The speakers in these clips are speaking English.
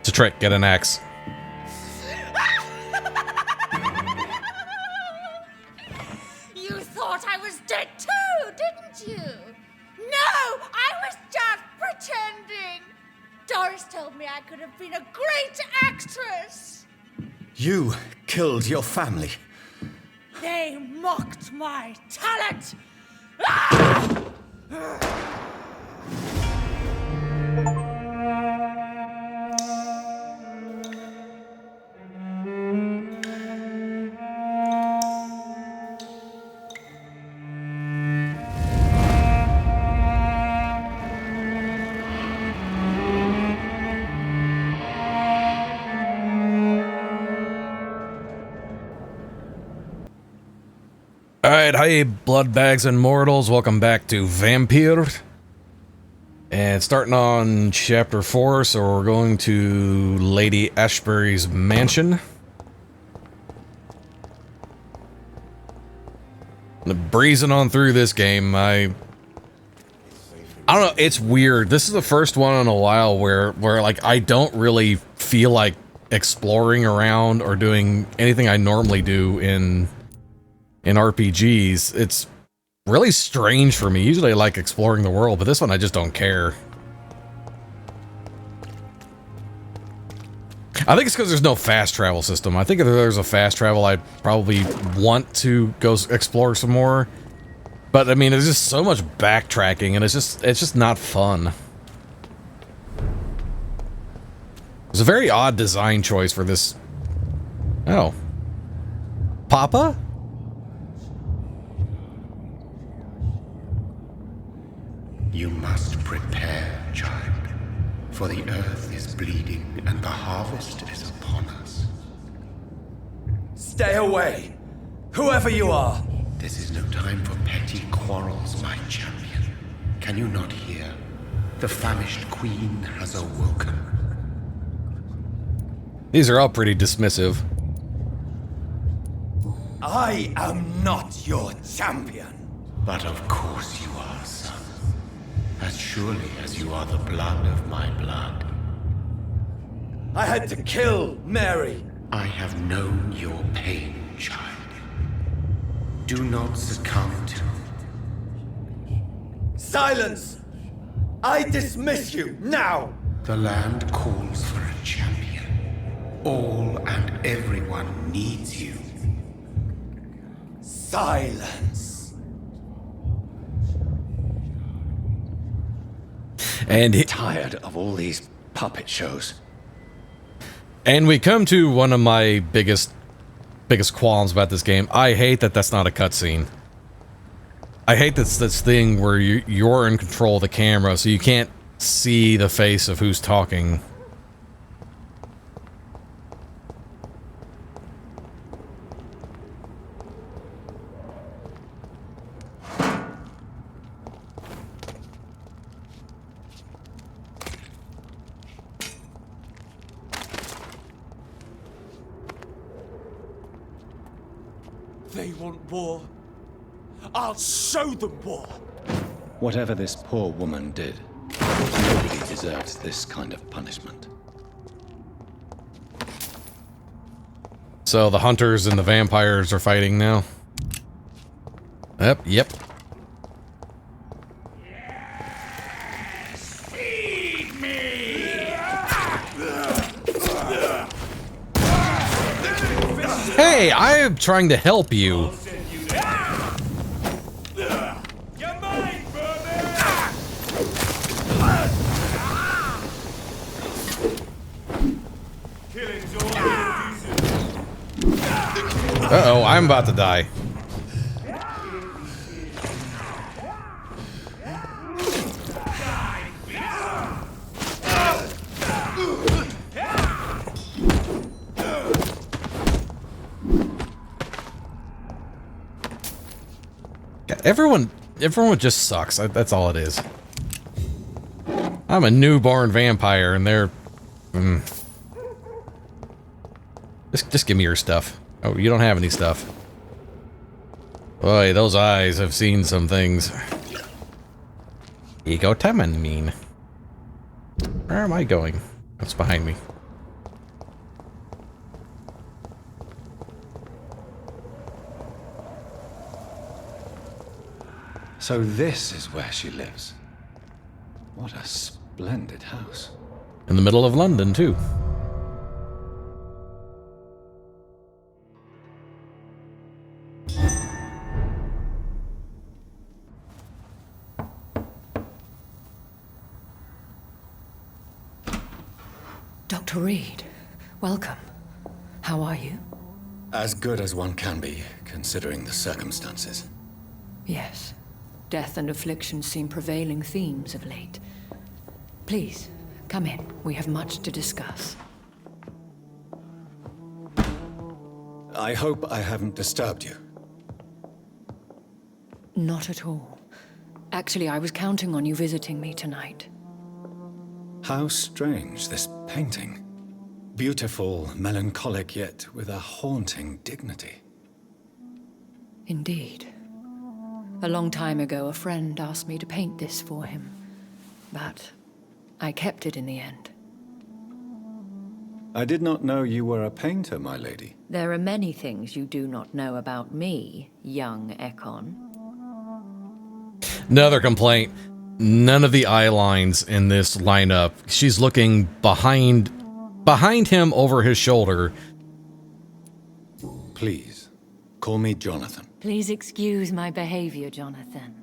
It's a trick. Get an axe. You thought I was dead too, didn't you? No, I was just pretending. Doris told me I could have been a great actress. You killed your family. They mocked my talent. Ah! Alright, hi bloodbags and mortals, welcome back to Vampyr. And starting on chapter 4, so we're going to Lady Ashbury's mansion. Breezing on through this game, I don't know, it's weird. This is the first one in a while where like I don't really feel like exploring around or doing anything I normally do in RPGs. It's really strange for me. Usually I like exploring the world, but this one I just don't care. I think it's because there's no fast travel system. I think if there's a fast travel, I'd probably want to go explore some more. But I mean, there's just so much backtracking, and it's just not fun. It's a very odd design choice for this. Oh. Papa? You must prepare, child, for the earth is bleeding and the harvest is upon us. Stay away, whoever you are. This is no time for petty quarrels, my champion. Can you not hear? The famished queen has awoken. These are all pretty dismissive. I am not your champion. But of course you are, son. As surely as you are the blood of my blood. I had to kill Mary. I have known your pain, child. Do not succumb to... Silence! I dismiss you, now! The land calls for a champion. All and everyone needs you. Silence! And Tired of all these puppet shows. And we come to one of my biggest qualms about this game. I hate that that's not a cutscene. I hate this thing where you're in control of the camera, so you can't see the face of who's talking. They want war. I'll show them war. Whatever this poor woman did, nobody deserves this kind of punishment. So the hunters and the vampires are fighting now. Yep. Feed me! Hey, I am trying to help you. You're mine, Killing's all Uh-oh, I'm about to die. Everyone just sucks. That's all it is. I'm a newborn vampire, and they're... Just give me your stuff. Oh, you don't have any stuff. Boy, those eyes have seen some things. Ego mean. Where am I going? What's behind me? So this is where she lives. What a splendid house. In the middle of London, too. Dr. Reid, welcome. How are you? As good as one can be, considering the circumstances. Yes. Death and affliction seem prevailing themes of late. Please, come in. We have much to discuss. I hope I haven't disturbed you. Not at all. Actually, I was counting on you visiting me tonight. How strange, this painting. Beautiful, melancholic, yet with a haunting dignity. Indeed. A long time ago, a friend asked me to paint this for him. But I kept it in the end. I did not know you were a painter, my lady. There are many things you do not know about me, young Ekon. Another complaint. None of the eye lines in this lineup. She's looking behind him over his shoulder. Please, call me Jonathon. Please excuse my behavior, Jonathon.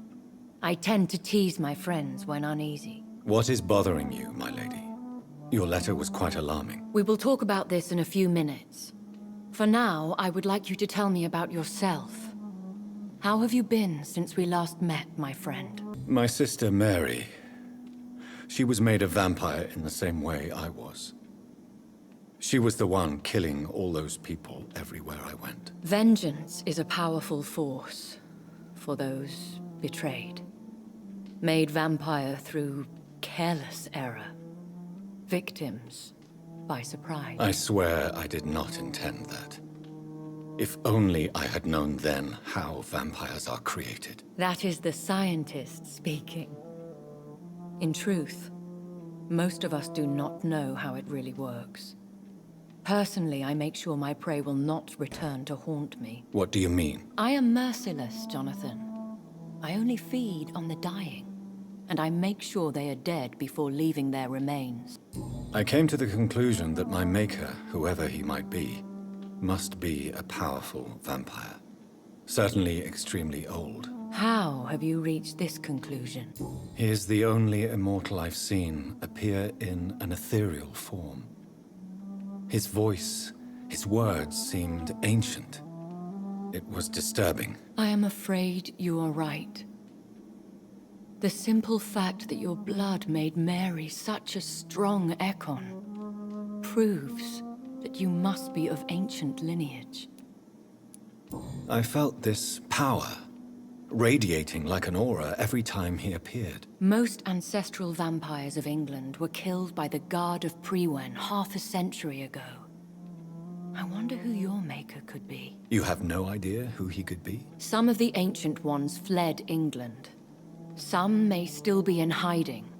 I tend to tease my friends when uneasy. What is bothering you, my lady? Your letter was quite alarming. We will talk about this in a few minutes. For now, I would like you to tell me about yourself. How have you been since we last met, my friend? My sister Mary. She was made a vampire in the same way I was. She was the one killing all those people everywhere I went. Vengeance is a powerful force for those betrayed. Made vampire through careless error. Victims by surprise. I swear I did not intend that. If only I had known then how vampires are created. That is the scientist speaking. In truth, most of us do not know how it really works. Personally, I make sure my prey will not return to haunt me. What do you mean? I am merciless, Jonathon. I only feed on the dying, and I make sure they are dead before leaving their remains. I came to the conclusion that my maker, whoever he might be, must be a powerful vampire. Certainly extremely old. How have you reached this conclusion? He is the only immortal I've seen appear in an ethereal form. His voice, his words seemed ancient. It was disturbing. I am afraid you are right. The simple fact that your blood made Mary such a strong Ekon proves that you must be of ancient lineage. I felt this power, radiating like an aura every time he appeared. Most ancestral vampires of England were killed by the Guard of Priwen half a century ago. I wonder who your maker could be. You have no idea who he could be? Some of the ancient ones fled England. Some may still be in hiding.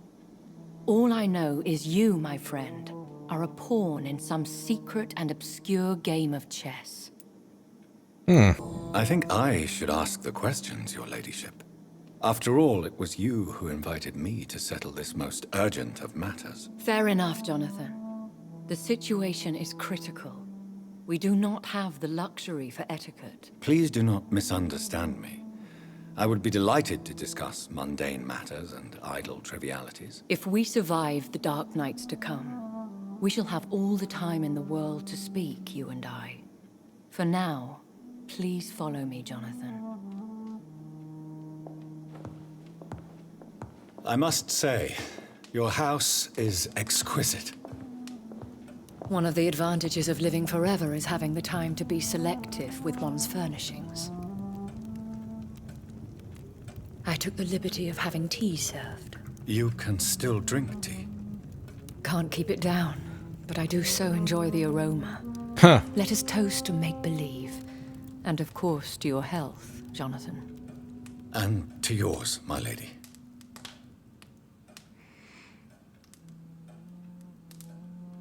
All I know is you, my friend, are a pawn in some secret and obscure game of chess. I think I should ask the questions, your ladyship. After all, it was you who invited me to settle this most urgent of matters. Fair enough, Jonathon. The situation is critical. We do not have the luxury for etiquette. Please do not misunderstand me. I would be delighted to discuss mundane matters and idle trivialities. If we survive the dark nights to come, we shall have all the time in the world to speak, you and I. For now, please follow me, Jonathon. I must say, your house is exquisite. One of the advantages of living forever is having the time to be selective with one's furnishings. I took the liberty of having tea served. You can still drink tea. Can't keep it down, but I do so enjoy the aroma. Huh. Let us toast to make-believe. And of course, to your health, Jonathon. And to yours, my lady.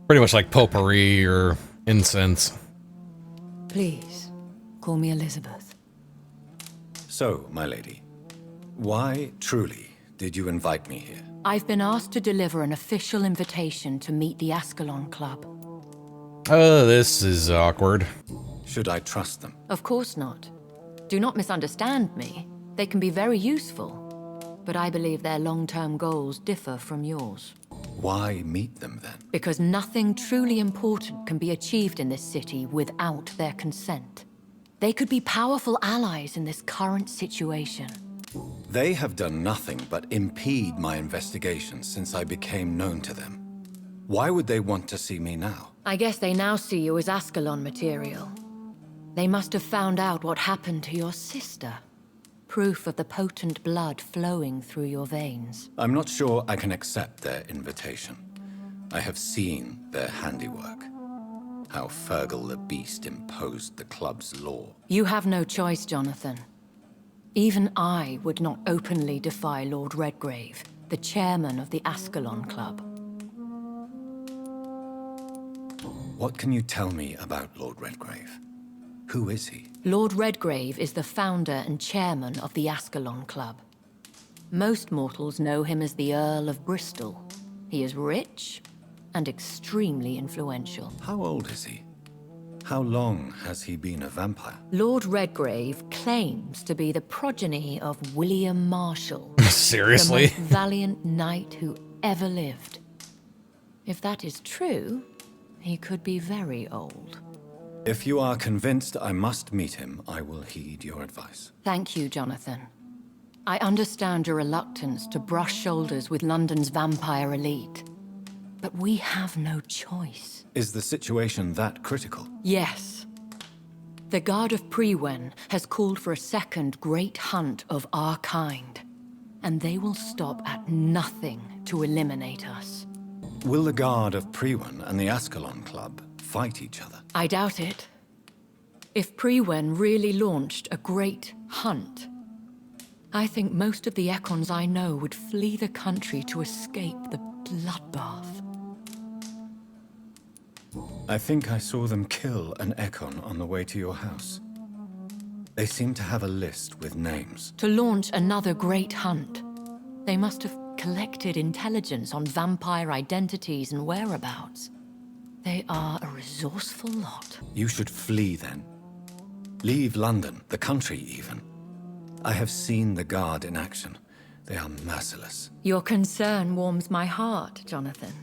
Pretty much like potpourri or incense. Please, call me Elizabeth. So, my lady, Why, truly, did you invite me here? I've been asked to deliver an official invitation to meet the Ascalon Club. Oh, this is awkward. Should I trust them? Of course not. Do not misunderstand me. They can be very useful, but I believe their long-term goals differ from yours. Why meet them then? Because nothing truly important can be achieved in this city without their consent. They could be powerful allies in this current situation. They have done nothing but impede my investigation since I became known to them. Why would they want to see me now? I guess they now see you as Ascalon material. They must have found out what happened to your sister. Proof of the potent blood flowing through your veins. I'm not sure I can accept their invitation. I have seen their handiwork. How Fergal the Beast imposed the club's law. You have no choice, Jonathon. Even I would not openly defy Lord Redgrave, the chairman of the Ascalon Club. What can you tell me about Lord Redgrave? Who is he? Lord Redgrave is the founder and chairman of the Ascalon Club. Most mortals know him as the Earl of Bristol. He is rich and extremely influential. How old is he? How long has he been a vampire? Lord Redgrave claims to be the progeny of William Marshall. Seriously? The most valiant knight who ever lived. If that is true, he could be very old. If you are convinced I must meet him, I will heed your advice. Thank you, Jonathon. I understand your reluctance to brush shoulders with London's vampire elite. But we have no choice. Is the situation that critical? Yes. The Guard of Prewen has called for a second great hunt of our kind. And they will stop at nothing to eliminate us. Will the Guard of Prewen and the Ascalon Club fight each other? I doubt it. If Prewen really launched a great hunt, I think most of the Ekons I know would flee the country to escape the bloodbath. I think I saw them kill an Ekon on the way to your house. They seem to have a list with names. To launch another great hunt, they must have collected intelligence on vampire identities and whereabouts. They are a resourceful lot. You should flee then. Leave London, the country even. I have seen the Guard in action. They are merciless. Your concern warms my heart, Jonathon.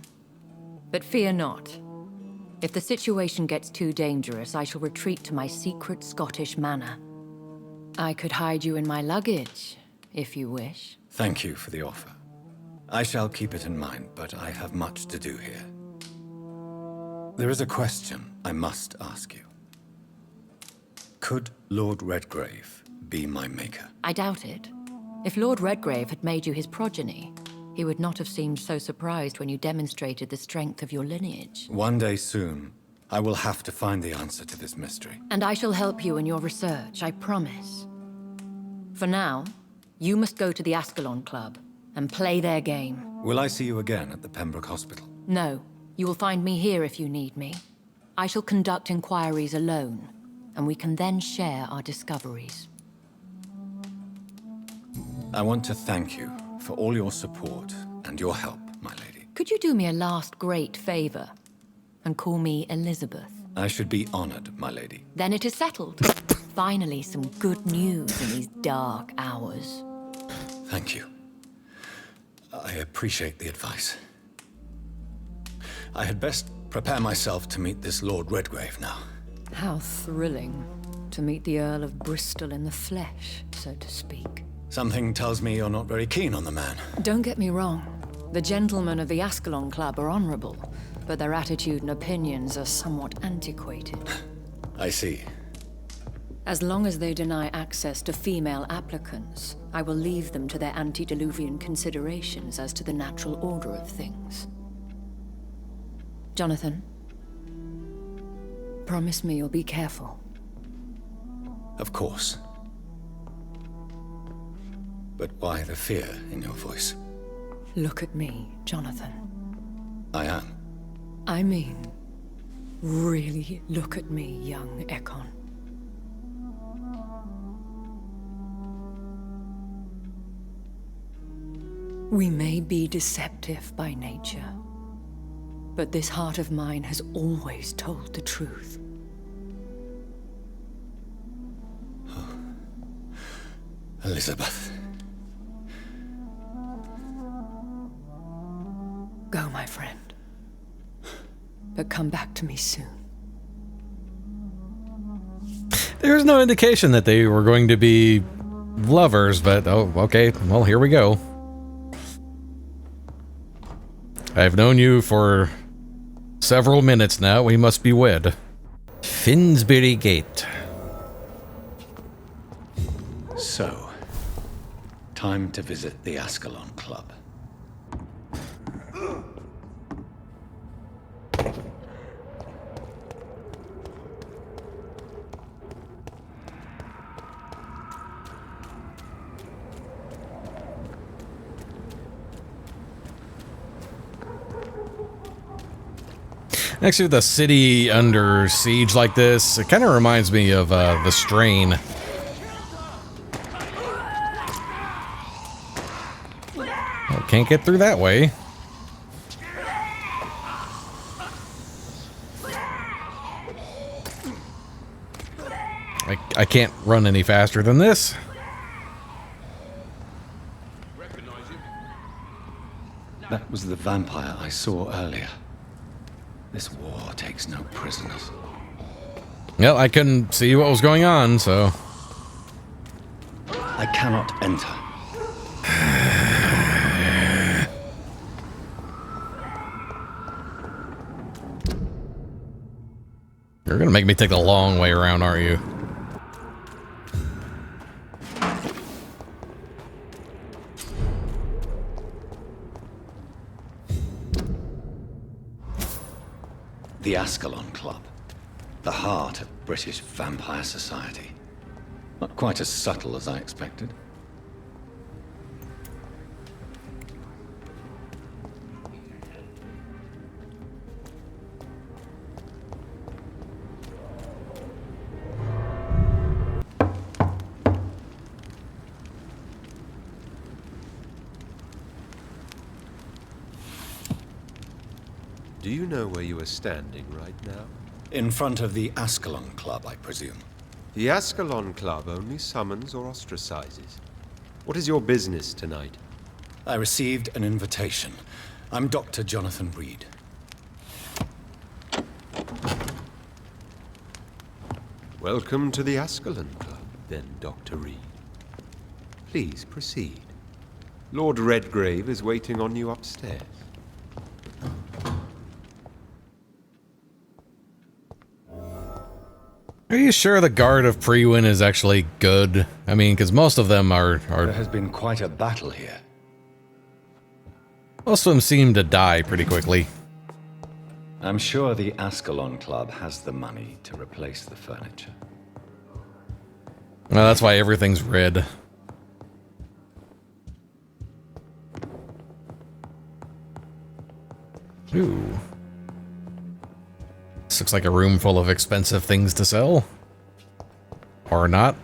But fear not. If the situation gets too dangerous, I shall retreat to my secret Scottish manor. I could hide you in my luggage, if you wish. Thank you for the offer. I shall keep it in mind, but I have much to do here. There is a question I must ask you. Could Lord Redgrave be my maker? I doubt it. If Lord Redgrave had made you his progeny, he would not have seemed so surprised when you demonstrated the strength of your lineage. One day soon, I will have to find the answer to this mystery. And I shall help you in your research, I promise. For now, you must go to the Ascalon Club and play their game. Will I see you again at the Pembroke Hospital? No, you will find me here if you need me. I shall conduct inquiries alone, and we can then share our discoveries. I want to thank you for all your support and your help, my lady. Could you do me a last great favor and call me Elizabeth? I should be honored, my lady. Then it is settled. Finally, some good news in these dark hours. Thank you. I appreciate the advice. I had best prepare myself to meet this Lord Redgrave now. How thrilling to meet the Earl of Bristol in the flesh, so to speak. Something tells me you're not very keen on the man. Don't get me wrong. The gentlemen of the Ascalon Club are honorable, but their attitude and opinions are somewhat antiquated. I see. As long as they deny access to female applicants, I will leave them to their antediluvian considerations as to the natural order of things. Jonathon, promise me you'll be careful. Of course. But why the fear in your voice? Look at me, Jonathon. I am. I mean, really look at me, young Ekon. We may be deceptive by nature, but this heart of mine has always told the truth. Elizabeth. Go, my friend. But come back to me soon. There's no indication that they were going to be lovers, but oh, okay. Well, here we go. I've known you for several minutes now. We must be wed. Finsbury Gate. So, time to visit the Ascalon Club. Actually, with a city under siege like this, it kind of reminds me of The Strain. Oh, can't get through that way. I can't run any faster than this. That was the vampire I saw earlier. This war takes no prisoners. Well, I couldn't see what was going on, so... I cannot enter. You're gonna make me take the long way around, aren't you? The Ascalon Club. The heart of British vampire society. Not quite as subtle as I expected. Do you know where you are standing right now? In front of the Ascalon Club, I presume. The Ascalon Club only summons or ostracizes. What is your business tonight? I received an invitation. I'm Dr. Jonathon Reid. Welcome to the Ascalon Club, then, Dr. Reid. Please proceed. Lord Redgrave is waiting on you upstairs. Are you sure the Guard of Prewin is actually good? I mean, because most of them are... There has been quite a battle here. Most of them seem to die pretty quickly. I'm sure the Ascalon Club has the money to replace the furniture. Well, that's why everything's red. Ooh. This looks like a room full of expensive things to sell. Or not.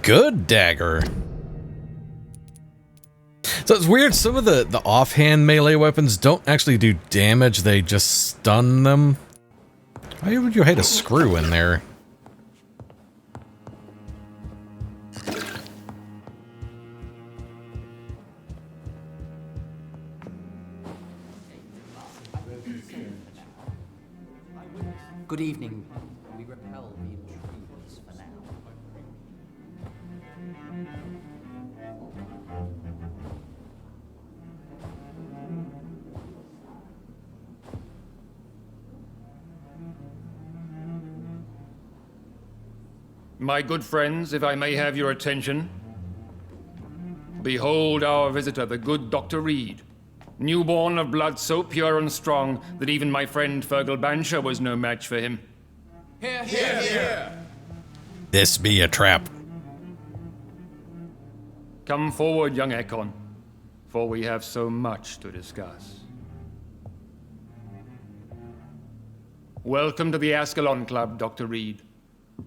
Good dagger. So it's weird, some of the offhand melee weapons don't actually do damage, they just stun them. Why would you hate a screw in there? Good evening. We repel the intruders for now. My good friends, if I may have your attention. Behold our visitor, the good Dr. Reid. Newborn of blood so pure and strong that even my friend Fergal Bansher was no match for him. Here, here, here. This be a trap. Come forward, young Ekon, for we have so much to discuss. Welcome to the Ascalon Club, Dr. Reid.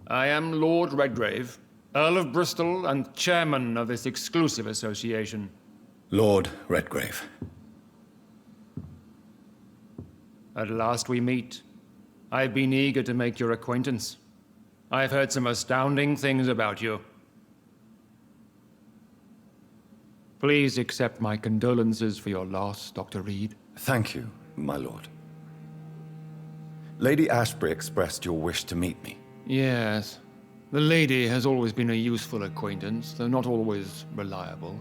I am Lord Redgrave, Earl of Bristol and chairman of this exclusive association. Lord Redgrave. At last we meet. I've been eager to make your acquaintance. I've heard some astounding things about you. Please accept my condolences for your loss, Dr. Reid. Thank you, my lord. Lady Ashbury expressed your wish to meet me. Yes. The lady has always been a useful acquaintance, though not always reliable.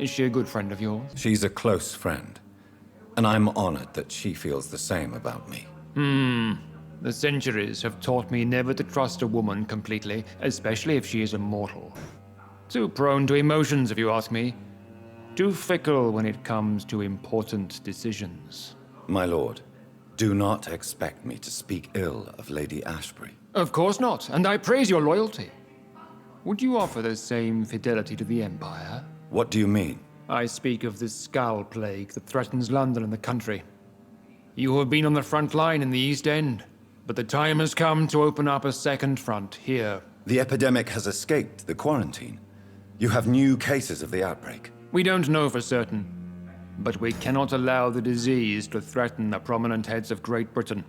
Is she a good friend of yours? She's a close friend, and I'm honored that she feels the same about me. The centuries have taught me never to trust a woman completely, especially if she is immortal. Too prone to emotions, if you ask me. Too fickle when it comes to important decisions. My lord, do not expect me to speak ill of Lady Ashbury. Of course not, and I praise your loyalty. Would you offer the same fidelity to the Empire? What do you mean? I speak of the Skull Plague that threatens London and the country. You have been on the front line in the East End, but the time has come to open up a second front here. The epidemic has escaped the quarantine. You have new cases of the outbreak. We don't know for certain, but we cannot allow the disease to threaten the prominent heads of Great Britain.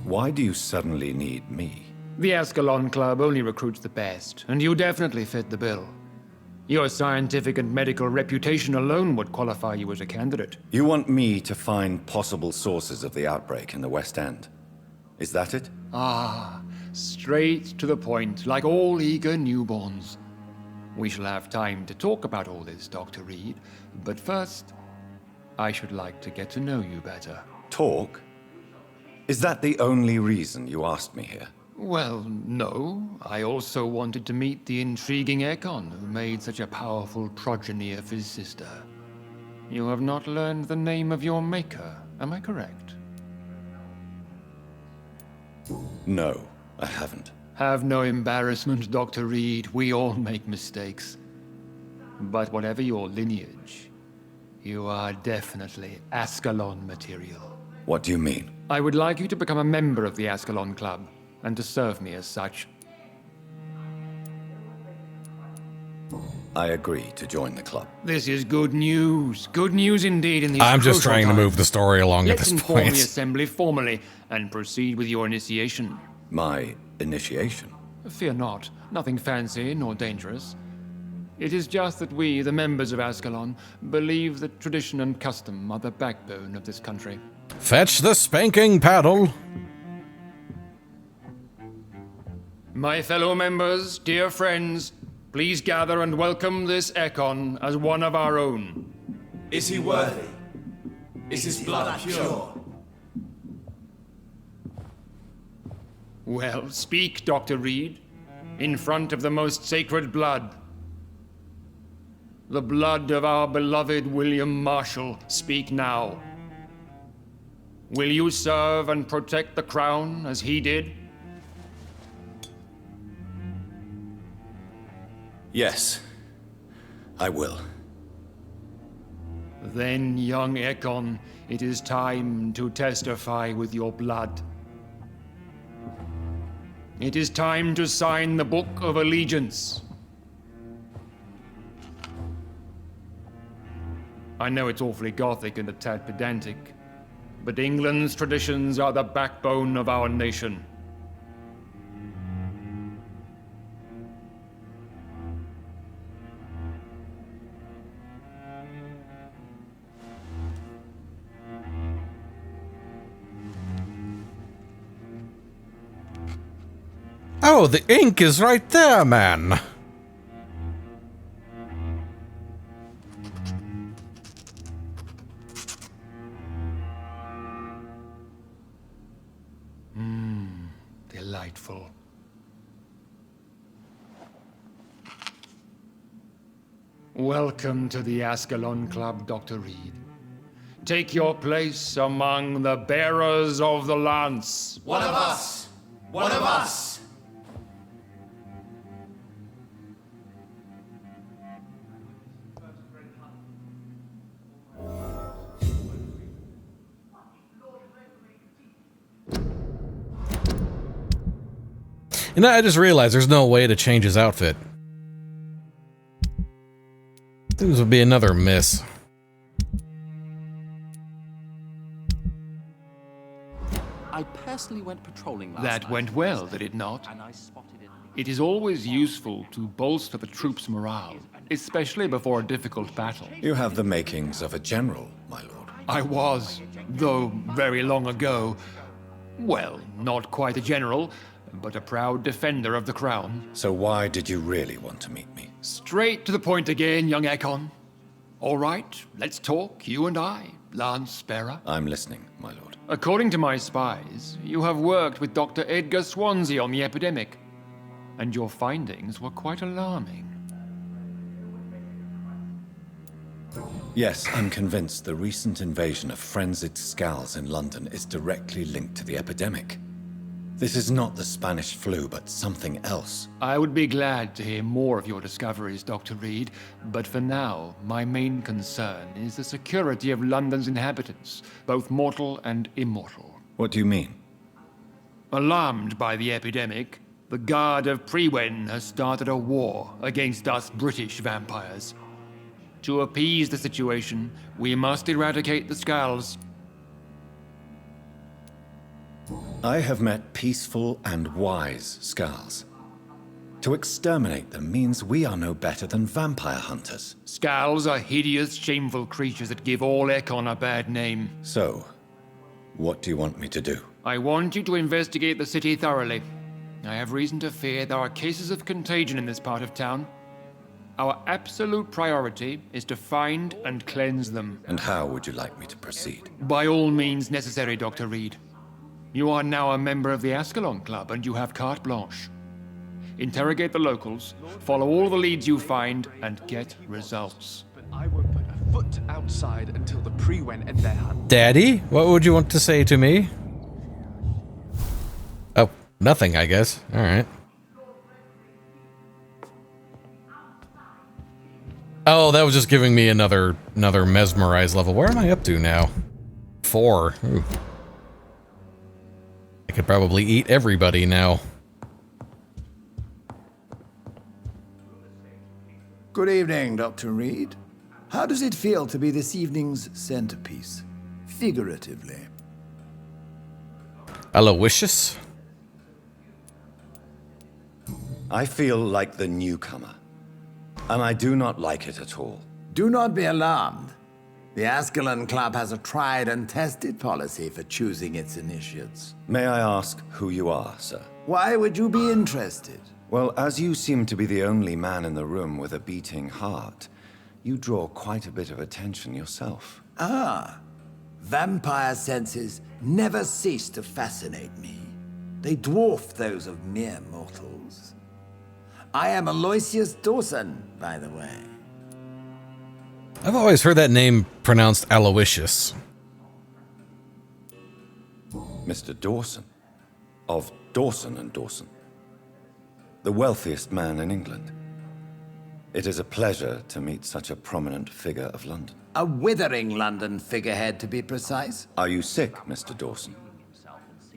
Why do you suddenly need me? The Ascalon Club only recruits the best, and you definitely fit the bill. Your scientific and medical reputation alone would qualify you as a candidate. You want me to find possible sources of the outbreak in the West End. Is that it? Straight to the point, like all eager newborns. We shall have time to talk about all this, Dr. Reid, but first, I should like to get to know you better. Talk? Is that the only reason you asked me here? Well, no. I also wanted to meet the intriguing Ekon, who made such a powerful progeny of his sister. You have not learned the name of your maker, am I correct? No, I haven't. Have no embarrassment, Dr. Reid. We all make mistakes. But whatever your lineage, you are definitely Ascalon material. What do you mean? I would like you to become a member of the Ascalon Club, and to serve me as such. I agree to join the club. This is good news. Good news indeed in these I'm just crucial trying to move times. the story along at Let's this inform point. the assembly formally and proceed with your initiation. My initiation? Fear not. Nothing fancy nor dangerous. It is just that we, the members of Ascalon, believe that tradition and custom are the backbone of this country. Fetch the spanking paddle. My fellow members, dear friends, please gather and welcome this Ekon as one of our own. Is he worthy? Is his blood pure? Well, speak, Dr. Reid, in front of the most sacred blood. The blood of our beloved William Marshall. Speak now. Will you serve and protect the crown as he did? Yes, I will. Then, young Ekon, it is time to testify with your blood. It is time to sign the Book of Allegiance. I know it's awfully gothic and a tad pedantic, but England's traditions are the backbone of our nation. Oh, the ink is right there, man. Delightful. Welcome to the Ascalon Club, Dr. Reid. Take your place among the bearers of the lance. One of us! One of us! You know, I just realized there's no way to change his outfit. This would be another miss. I personally went patrolling last That night. went well, did it not? And I spotted it. It is always useful to bolster the troops' morale, especially before a difficult battle. You have the makings of a general, my lord. I was, though very long ago, well, not quite a general, but a proud defender of the crown. So why did you really want to meet me? Straight to the point again, young Ekon. All right, let's talk, you and I, Lance Sparrow. I'm listening, my lord. According to my spies, you have worked with Dr. Edgar Swansea on the epidemic, and your findings were quite alarming. Yes, I'm convinced the recent invasion of frenzied Scals in London is directly linked to the epidemic. This is not the Spanish flu, but something else. I would be glad to hear more of your discoveries, Dr. Reid, but for now, my main concern is the security of London's inhabitants, both mortal and immortal. What do you mean? Alarmed by the epidemic, the Guard of Prewen has started a war against us British vampires. To appease the situation, we must eradicate the Scals. I have met peaceful and wise Scals. To exterminate them means we are no better than vampire hunters. Scals are hideous, shameful creatures that give all Ekon a bad name. So, what do you want me to do? I want you to investigate the city thoroughly. I have reason to fear there are cases of contagion in this part of town. Our absolute priority is to find and cleanse them. And how would you like me to proceed? By all means necessary, Dr. Reid. You are now a member of the Ascalon Club, and you have carte blanche. Interrogate the locals, follow all the leads you find, and get results. But I won't put a foot outside until the Prewen end their hunt. Daddy, what would you want to say to me? Oh, nothing, I guess. All right. Oh, that was just giving me another mesmerize level. Where am I up to now? 4. Ooh. I could probably eat everybody now. Good evening, Dr. Reid. How does it feel to be this evening's centerpiece, figuratively? Aloysius? I feel like the newcomer, and I do not like it at all. Do not be alarmed. The Ascalon Club has a tried and tested policy for choosing its initiates. May I ask who you are, sir? Why would you be interested? Well, as you seem to be the only man in the room with a beating heart, you draw quite a bit of attention yourself. Ah, vampire senses never cease to fascinate me. They dwarf those of mere mortals. I am Aloysius Dawson, by the way. I've always heard that name pronounced Aloysius. Mr. Dawson, of Dawson and Dawson, the wealthiest man in England. It is a pleasure to meet such a prominent figure of London. A withering London figurehead, to be precise. Are you sick, Mr. Dawson?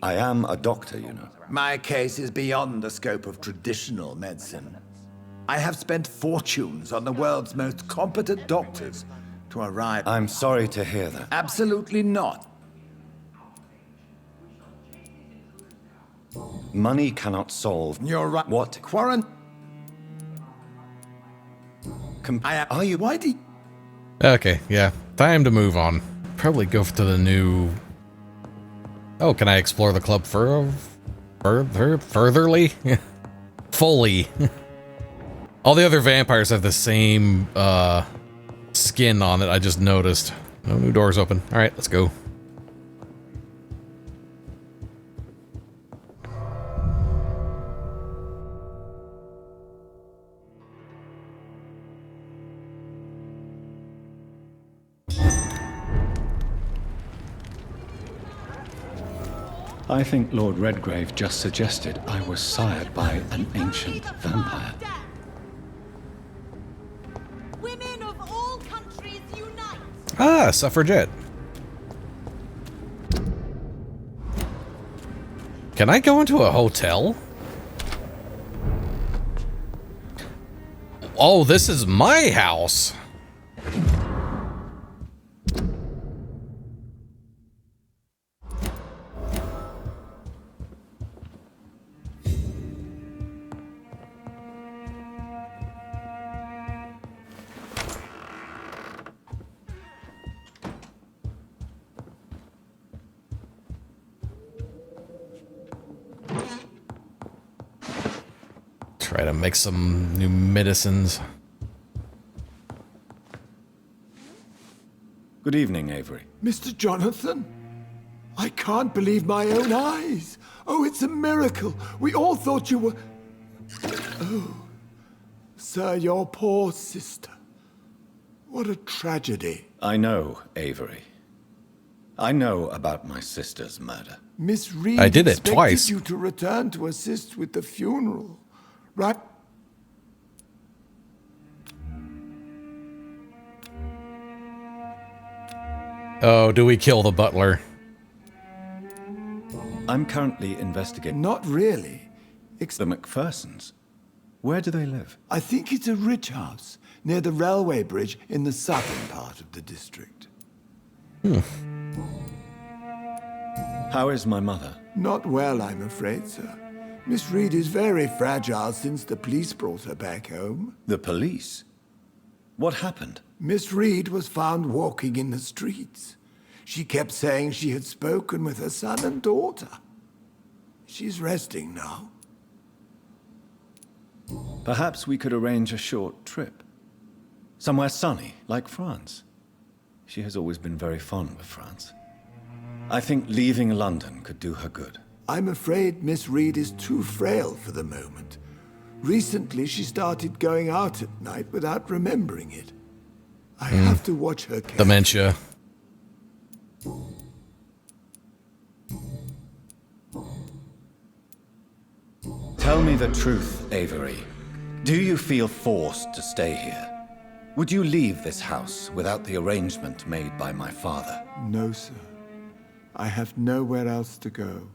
I am a doctor, you know. My case is beyond the scope of traditional medicine. I have spent fortunes on the world's most competent doctors to arrive... I'm sorry to hear that. Absolutely not. Money cannot solve... You're right. What? Are you... Why do you... Okay, yeah. Time to move on. Probably go to the new... Oh, can I explore the club furtherly? Fully. All the other vampires have the same skin on it, I just noticed. No new doors open. Alright, let's go. I think Lord Redgrave just suggested I was sired by an ancient vampire. Women of all countries unite! Ah, suffragette. Can I go into a hotel? Oh, this is my house. Try to make some new medicines. Good evening, Avery. Mr. Jonathon? I can't believe my own eyes. Oh, it's a miracle. We all thought you were... Oh, sir, your poor sister. What a tragedy. I know, Avery. I know about my sister's murder. Miss Reid I did it twice. expected you to return to assist with the funeral, right? Oh, do we kill the butler? I'm currently investigating... Not really. The McPhersons. Where do they live? I think it's a rich house near the railway bridge in the southern part of the district. How is my mother? Not well, I'm afraid, sir. Miss Reid is very fragile since the police brought her back home. The police? What happened? Miss Reid was found walking in the streets. She kept saying she had spoken with her son and daughter. She's resting now. Perhaps we could arrange a short trip. Somewhere sunny, like France. She has always been very fond of France. I think leaving London could do her good. I'm afraid Miss Reid is too frail for the moment. Recently, she started going out at night without remembering it. I have to watch her carefully. Dementia. Tell me the truth, Avery. Do you feel forced to stay here? Would you leave this house without the arrangement made by my father? No, sir. I have nowhere else to go.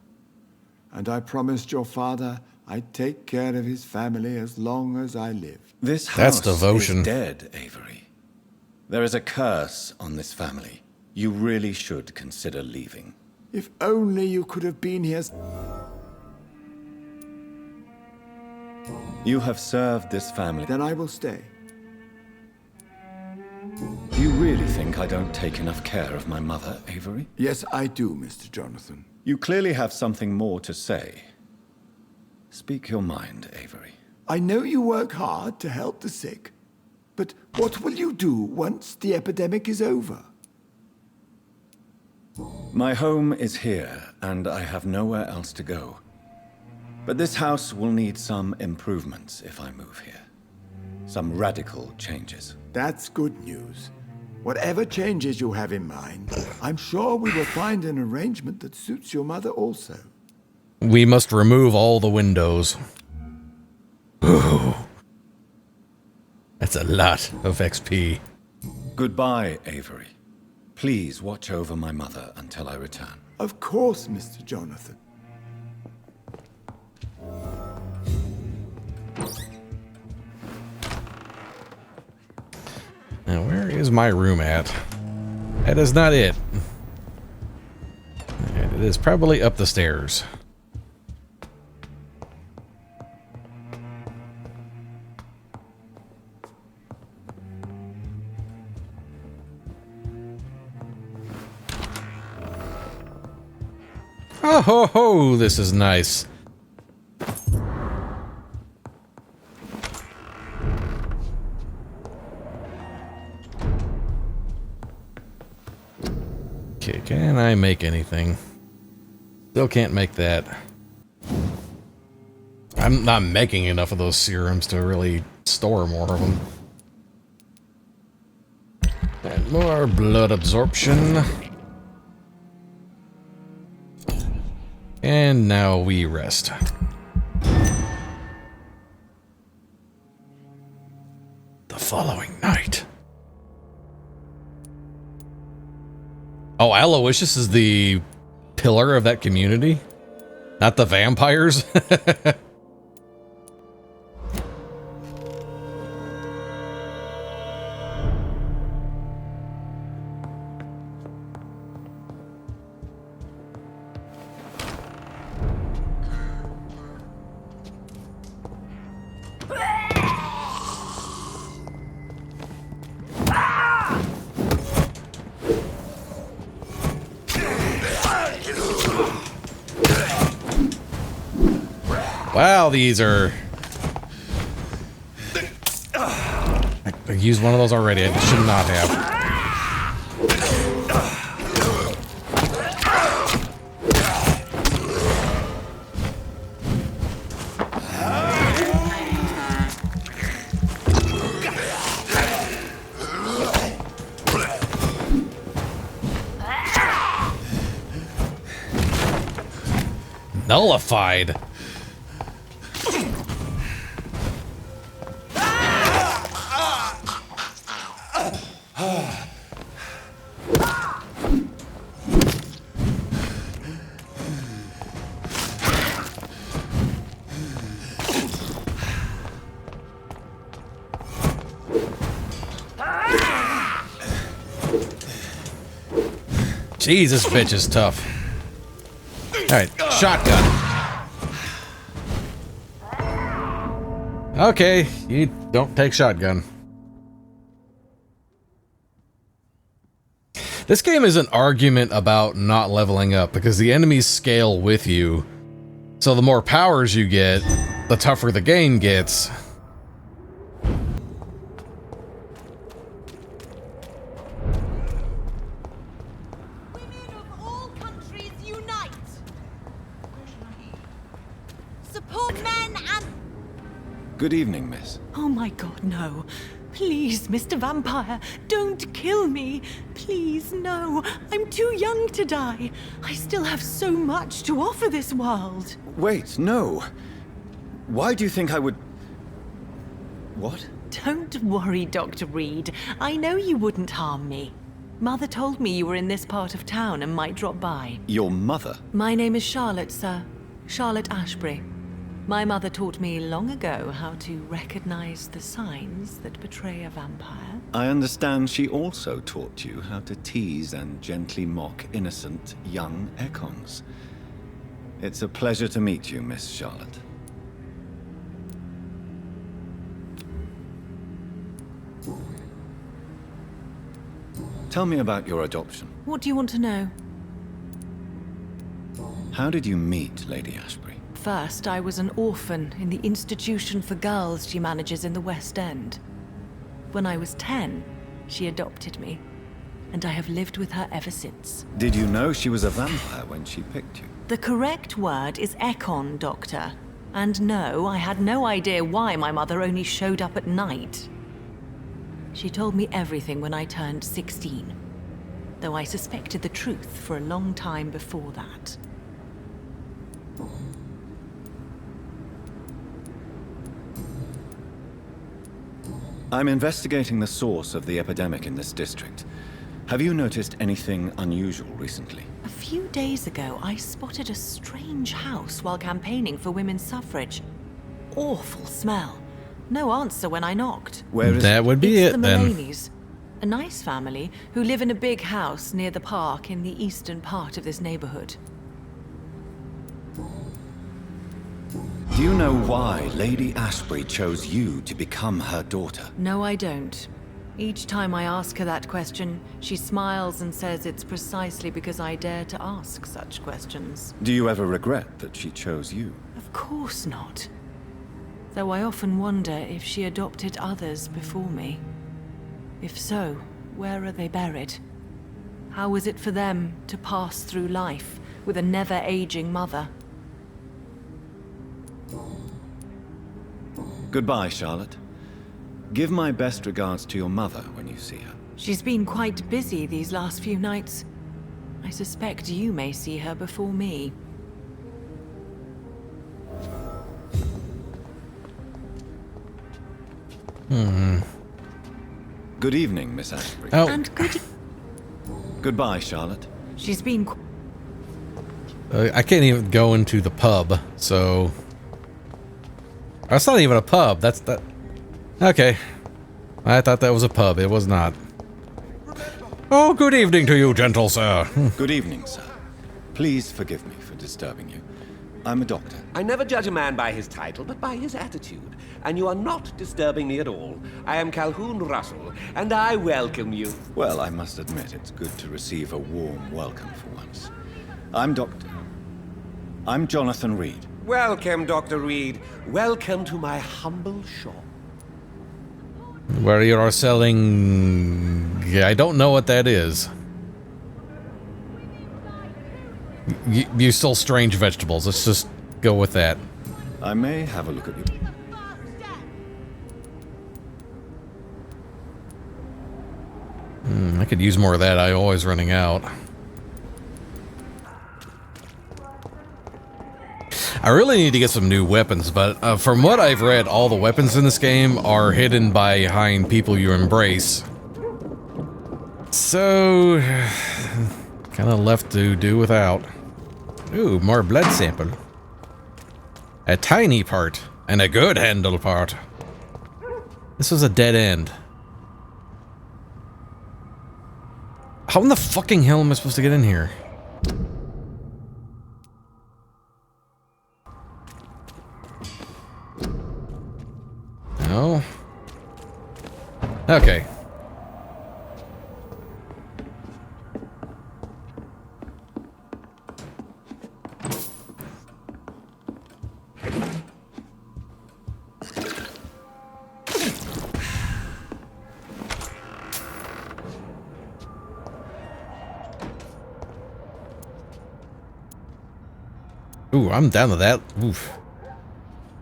And I promised your father I'd take care of his family as long as I live. This house devotion. is dead, Avery. There is a curse on this family. You really should consider leaving. If only you could have been here. You have served this family. Then I will stay. Do you really think I don't take enough care of my mother, Avery? Yes, I do, Mr. Jonathon. You clearly have something more to say. Speak your mind, Avery. I know you work hard to help the sick, but what will you do once the epidemic is over? My home is here, and I have nowhere else to go. But this house will need some improvements if I move here. Some radical changes. That's good news. Whatever changes you have in mind, I'm sure we will find an arrangement that suits your mother also. We must remove all the windows. Ooh. That's a lot of XP. Goodbye, Avery. Please watch over my mother until I return. Of course, Mr. Jonathon. Now, where is my room at? That is not it. And it is probably up the stairs. Oh ho ho, this is nice. Okay, can I make anything? Still can't make that. I'm not making enough of those serums to really store more of them. And more blood absorption. And now we rest. The following night. Oh, Aloysius is the pillar of that community? Not the vampires? Wow, these are... I used one of those already. I should not have. Nullified. Jeez, this bitch is tough. Alright, shotgun. Okay, you don't take shotgun. This game is an argument about not leveling up because the enemies scale with you. So the more powers you get, the tougher the game gets. Good evening, miss. Oh my god, no. Please, Mr. Vampire, don't kill me. Please, no. I'm too young to die. I still have so much to offer this world. Wait, no. Why do you think I would... What? Don't worry, Dr. Reid. I know you wouldn't harm me. Mother told me you were in this part of town and might drop by. Your mother? My name is Charlotte, sir. Charlotte Ashbury. My mother taught me long ago how to recognize the signs that betray a vampire. I understand she also taught you how to tease and gently mock innocent young Ekons. It's a pleasure to meet you, Miss Charlotte. Tell me about your adoption. What do you want to know? How did you meet Lady Ashbury? First, I was an orphan in the institution for girls she manages in the West End. When I was 10, she adopted me, and I have lived with her ever since. Did you know she was a vampire when she picked you? The correct word is Ekon, Doctor. And no, I had no idea why my mother only showed up at night. She told me everything when I turned 16, though I suspected the truth for a long time before that. I'm investigating the source of the epidemic in this district. Have you noticed anything unusual recently? A few days ago, I spotted a strange house while campaigning for women's suffrage. Awful smell. No answer when I knocked. Where is that? Would be it's it the then. Mullaneys, a nice family who live in a big house near the park in the eastern part of this neighborhood. Do you know why Lady Ashbury chose you to become her daughter? No, I don't. Each time I ask her that question, she smiles and says it's precisely because I dare to ask such questions. Do you ever regret that she chose you? Of course not. Though I often wonder if she adopted others before me. If so, where are they buried? How was it for them to pass through life with a never-aging mother? Goodbye, Charlotte. Give my best regards to your mother when you see her. She's been quite busy these last few nights. I suspect you may see her before me. Good evening, Miss Ashbury. Oh. And Goodbye, Charlotte. She's been... I can't even go into the pub, so... That's not even a pub. That's that. Okay. I thought that was a pub. It was not. Oh, good evening to you, gentle sir. Good evening, sir. Please forgive me for disturbing you. I'm a doctor. I never judge a man by his title, but by his attitude. And you are not disturbing me at all. I am Calhoun Russell, and I welcome you. Well, I must admit it's good to receive a warm welcome for once. I'm Dr. I'm Jonathon Reid. Welcome, Dr. Reid. Welcome to my humble shop. Where you are selling... I don't know what that is. You sell strange vegetables. Let's just go with that. I may have a look at you. I could use more of that. I'm always running out. I really need to get some new weapons, but from what I've read, all the weapons in this game are hidden behind people you embrace. So, kind of left to do without. Ooh, more blood sample. A tiny part, and a good handle part. This was a dead end. How in the fucking hell am I supposed to get in here? No. Okay. Ooh, I'm down to that. Oof.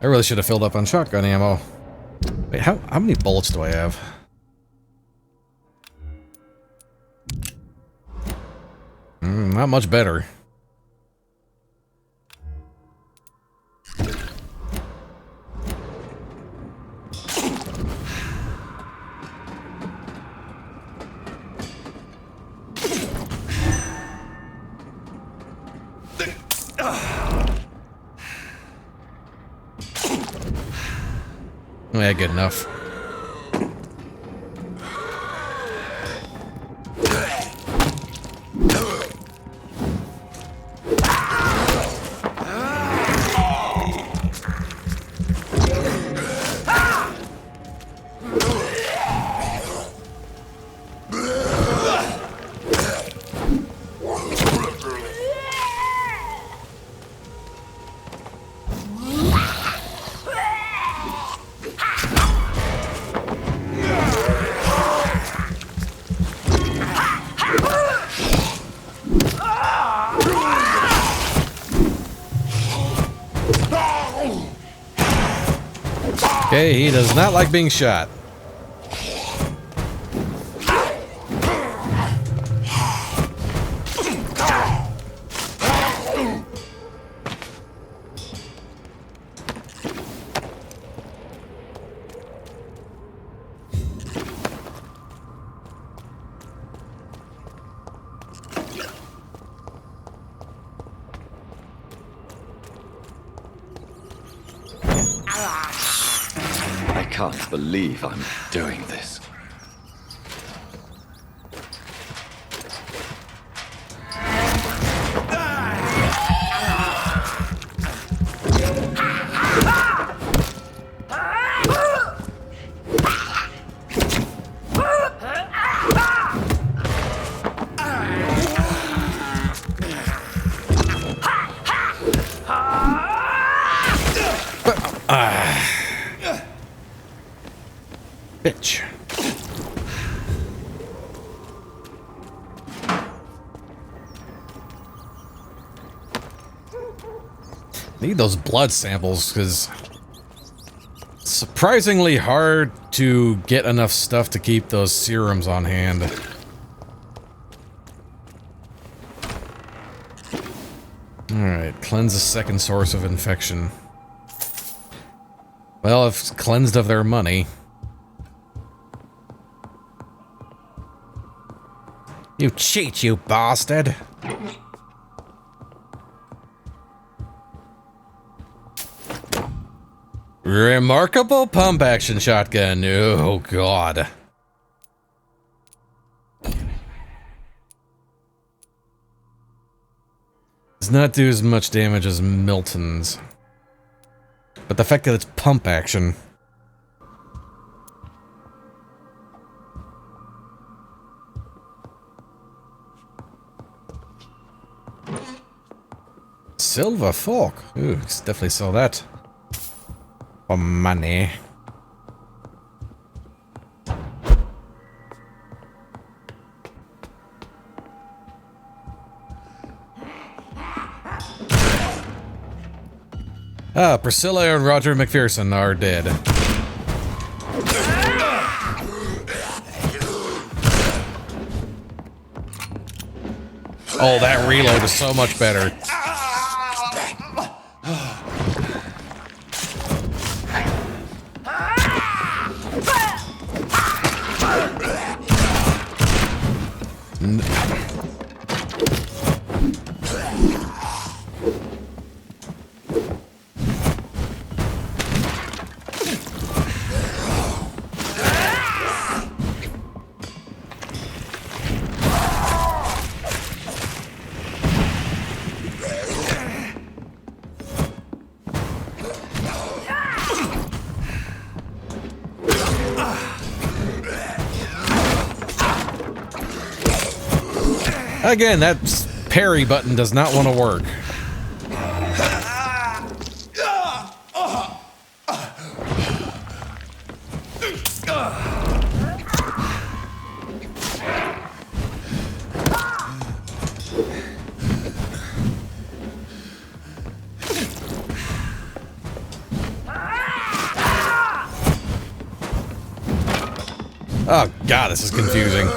I really should have filled up on shotgun ammo. Wait, how many bullets do I have? Not much better. Yeah, good enough. Okay, he does not like being shot. I can't believe I'm doing this. Bitch. Need those blood samples, because it's surprisingly hard to get enough stuff to keep those serums on hand. Alright, cleanse a second source of infection. Well, if cleansed of their money. You cheat, you bastard! Remarkable pump action shotgun. Oh god. Does not do as much damage as Milton's. But the fact that it's pump action. silver fork. Ooh, let's definitely sell that for money. Ah, Priscilla and Roger McPherson are dead. Oh, that reload is so much better. Again, that parry button does not want to work. Oh god, this is confusing.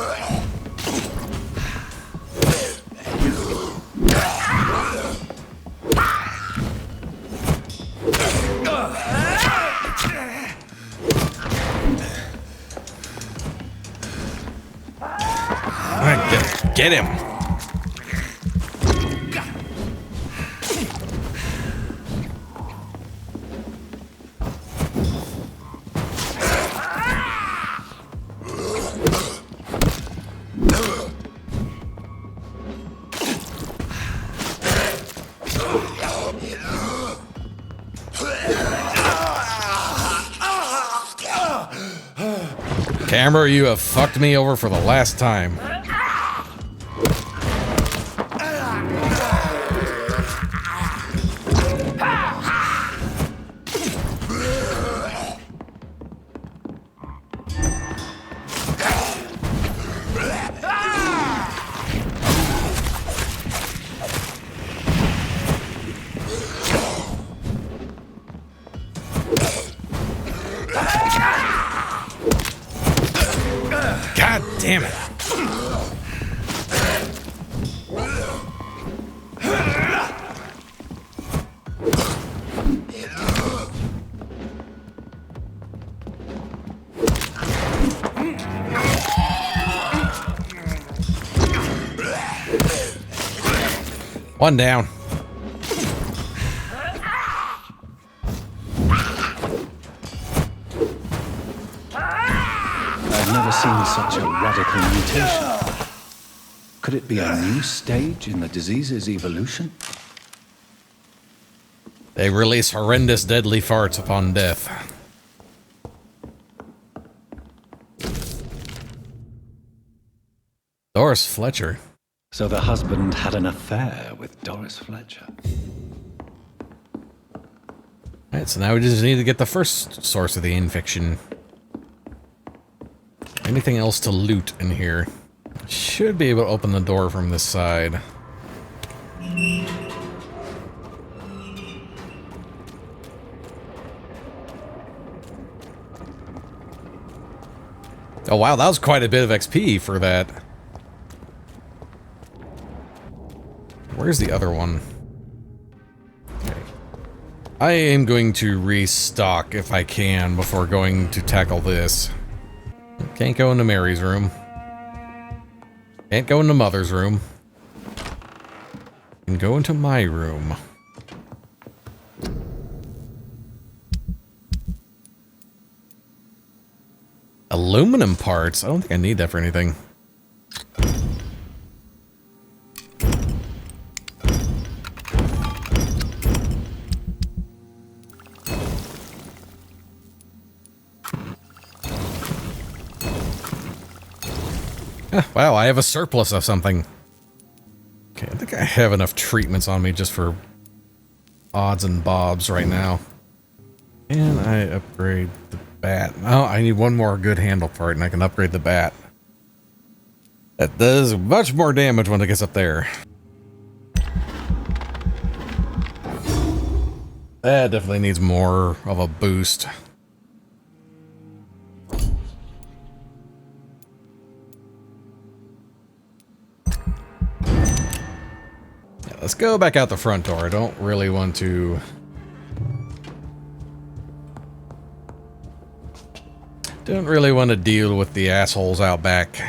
Get him! Camera, you have fucked me over for the last time. Damn it. One down. I've never seen such a radical mutation. Could it be a new stage in the disease's evolution? They release horrendous deadly farts upon death. Doris Fletcher. So the husband had an affair with Doris Fletcher. Alright, so now we just need to get the first source of the infection. Anything else to loot in here? Should be able to open the door from this side. Oh wow, that was quite a bit of XP for that. Where's the other one? Okay. I am going to restock if I can before going to tackle this. Can't go into Mary's room. Can't go into Mother's room. Can go into my room. Aluminum parts? I don't think I need that for anything. Wow, I have a surplus of something. Okay, I think I have enough treatments on me just for odds and bobs right now. And I upgrade the bat. Oh, I need one more good handle part and I can upgrade the bat. That does much more damage when it gets up there. That definitely needs more of a boost. Yeah, let's go back out the front door. I don't really want to... Don't really want to deal with the assholes out back.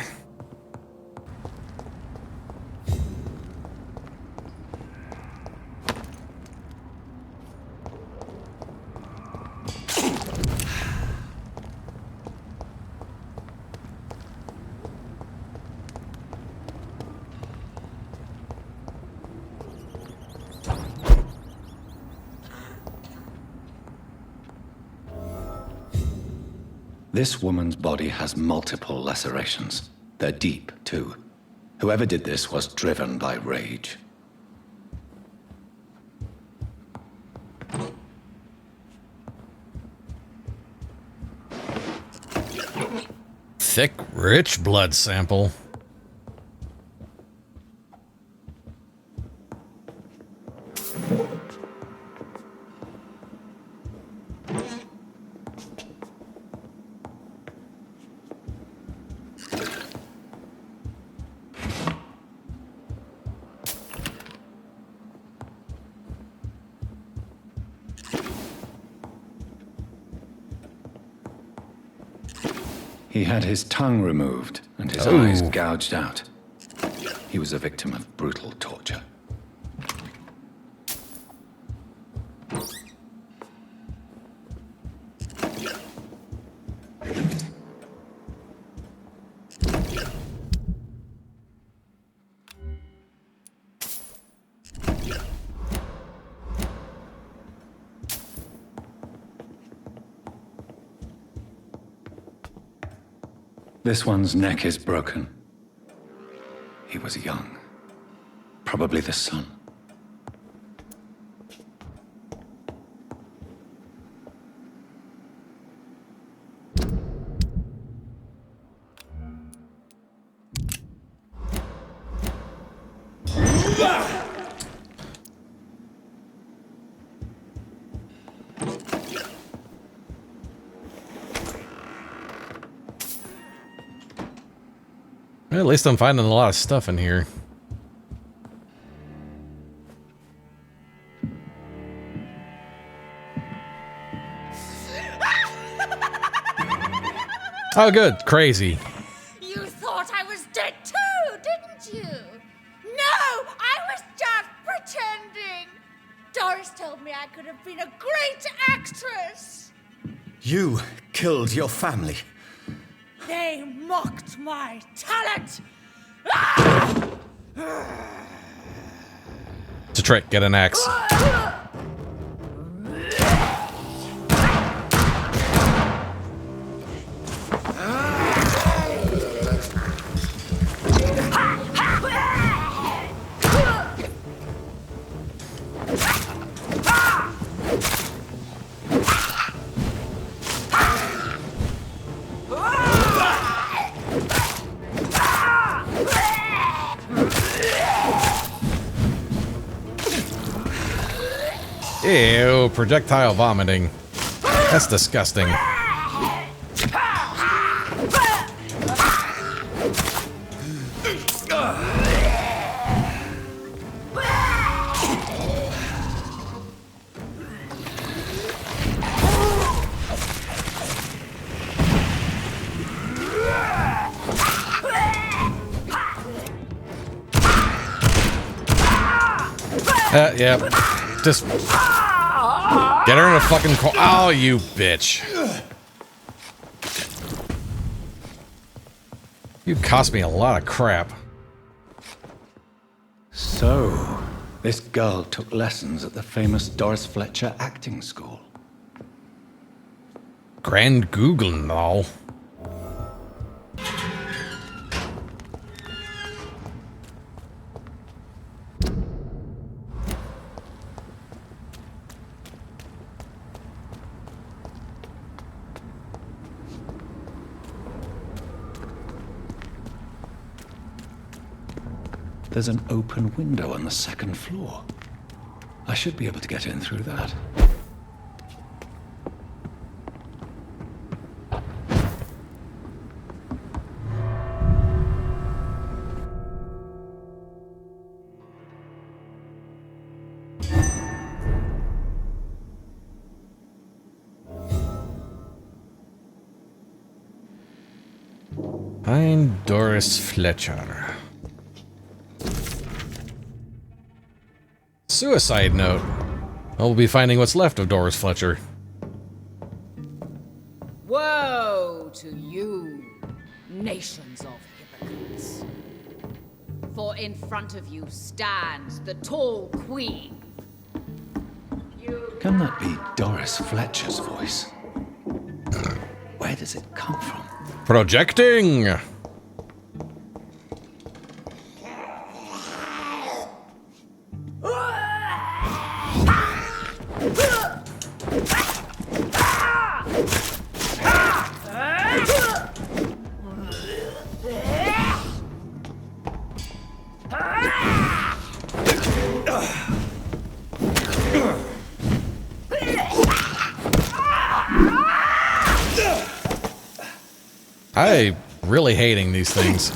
This woman's body has multiple lacerations. They're deep, too. Whoever did this was driven by rage. Thick, rich blood sample. He had his tongue removed and his eyes gouged out. He was a victim of brutal torture. This one's neck is broken. He was young. Probably the son. Well, at least I'm finding a lot of stuff in here. Oh, good. Crazy. You thought I was dead too, didn't you? No, I was just pretending. Doris told me I could have been a great actress. You killed your family. They mocked my talent. It's a trick. Get an axe. Ew, projectile vomiting. That's disgusting. Yeah. Just get her in a fucking corner. Oh, you bitch. You cost me a lot of crap. So, this girl took lessons at the famous Doris Fletcher acting school. Grand Google now. There's an open window on the second floor. I should be able to get in through that. Find Doris Fletcher. Suicide note. We'll be finding what's left of Doris Fletcher. Woe to you, nations of hypocrites. For in front of you stands the tall queen. Can that be Doris Fletcher's voice? Where does it come from? Projecting! I'm really hating these things.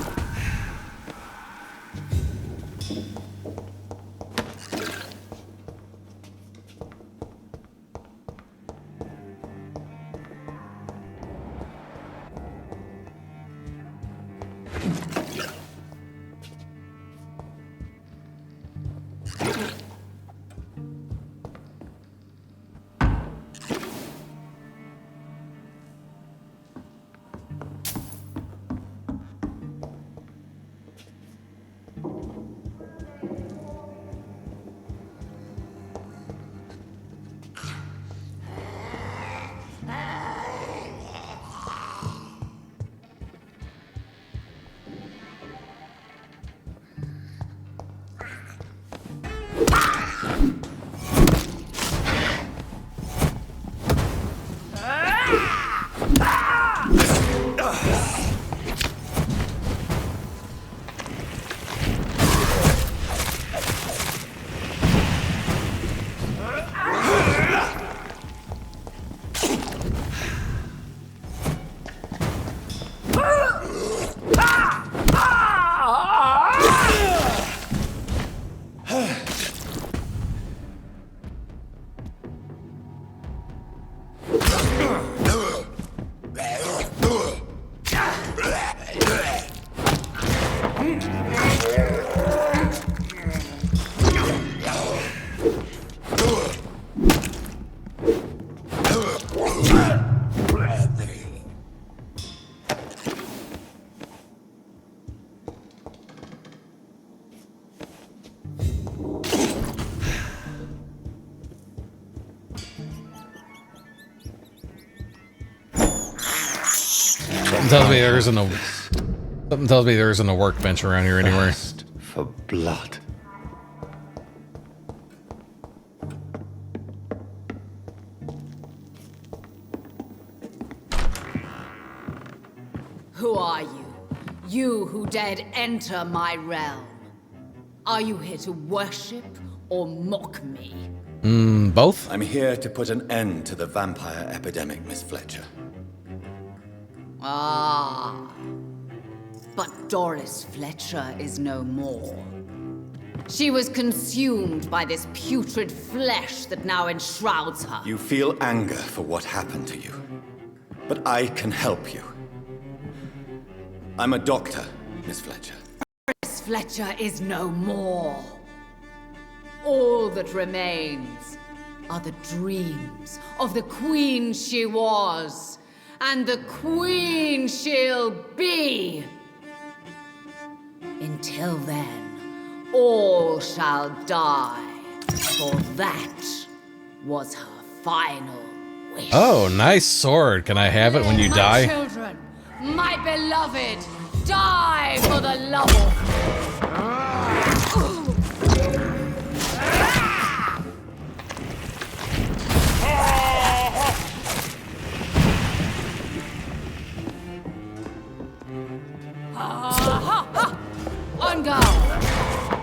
Something tells me there isn't a workbench around here anywhere. For blood. Who are you? You who dared enter my realm. Are you here to worship or mock me? Both? I'm here to put an end to the vampire epidemic, Miss Fletcher. Ah. But Doris Fletcher is no more. She was consumed by this putrid flesh that now enshrouds her. You feel anger for what happened to you. But I can help you. I'm a doctor, Miss Fletcher. Doris Fletcher is no more. All that remains are the dreams of the queen she was, and the queen she'll be. Until then, all shall die, for that was her final wish. Oh, nice sword. Can I have it when you die? My children, my beloved, die for the love of... On guard.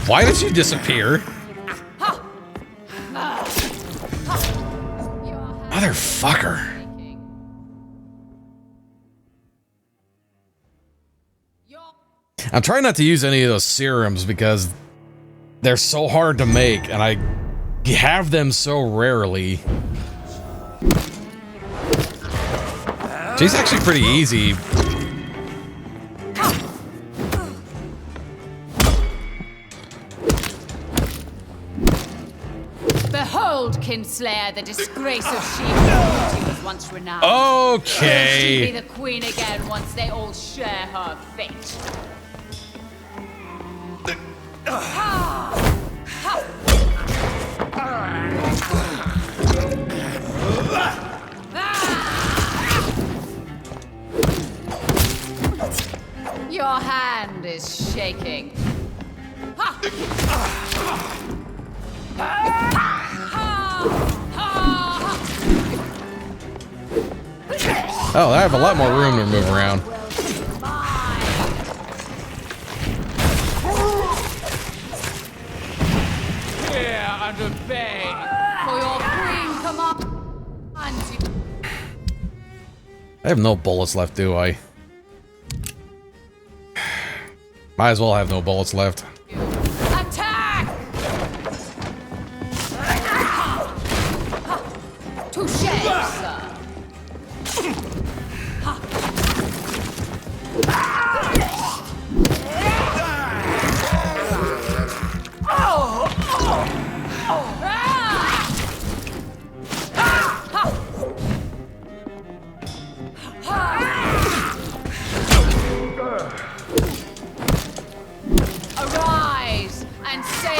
Why did you disappear? Motherfucker. I'm trying not to use any of those serums because they're so hard to make and I have them so rarely. She's actually pretty easy. Behold, Kinslayer, the disgrace of she was once renowned. Okay. She'll be the queen again once they all share her fate. Your hand is shaking. Oh, I have a lot more room to move around. Here and obey for your queen command. I have no bullets left, do I? Might as well have no bullets left. Attack! Touche, sir. Arise and say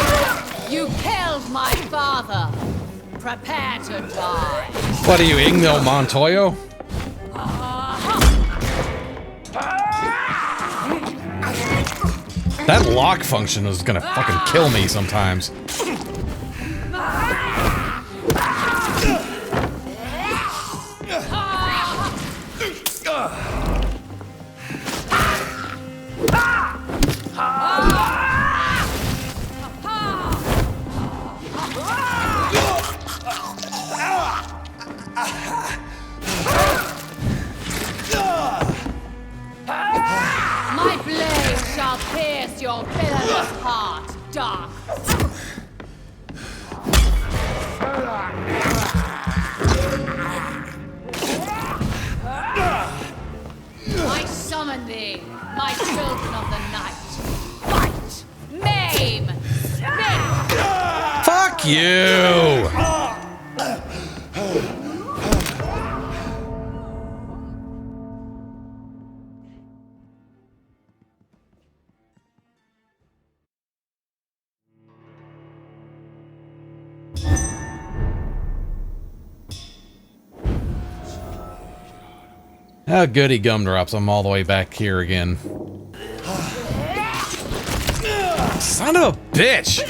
you killed my father. Prepare to die. What are you, Igno Montoyo? That lock function is gonna fucking kill me sometimes. My blade shall pierce your villainous heart, dark. I summon thee, my children of the night. Fight, maim, spit. Fuck you! Oh, goody gumdrops. I'm all the way back here again. Son of a bitch!